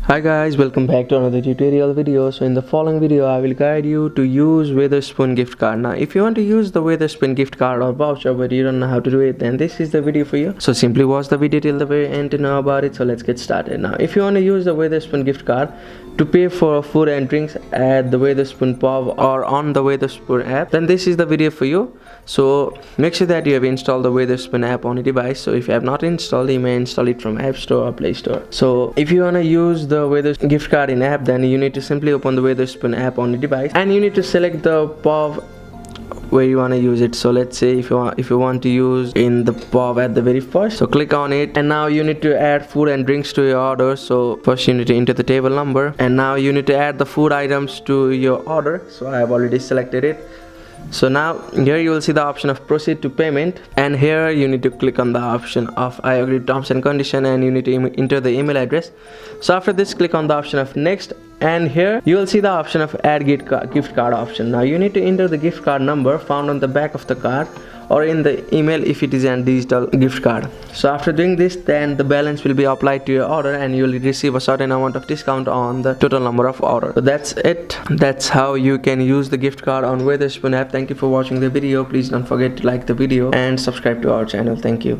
Hi guys, welcome back to another tutorial video. So in the following video I will guide you to use Wetherspoon gift card. Now if you want to use the Wetherspoon gift card or voucher but you don't know how to do it, then this is the video for you. So simply watch the video till the very end to know about it. So let's get started. Now if you want to use the Wetherspoon gift card to pay for food and drinks at the Wetherspoon pub or on the Wetherspoon app, then this is the video for you. So make sure that you have installed the Wetherspoon app on your device. So if you have not installed, you may install it from App Store or Play Store. So if you want to use the Wetherspoon gift card in app, then you need to simply open the Wetherspoon app on your device and you need to select the pub where you want to use it. So let's say if you want to use in the pub at the very first, so click on it, and now you need to add food and drinks to your order. So first you need to enter the table number, and now you need to add the food items to your order. So I have already selected it. So now here you will see the option of proceed to payment, and here you need to click on the option of I agree terms and condition, and you need to enter the email address. So after this, click on the option of next, and here you will see the option of add gift card option. Now you need to enter the gift card number found on the back of the card or in the email if it is a digital gift card. So after doing this, then the balance will be applied to your order and you will receive a certain amount of discount on the total number of order. So that's it. That's how you can use the gift card on Wetherspoon app. Thank you for watching the video. Please don't forget to like the video and subscribe to our channel. Thank you.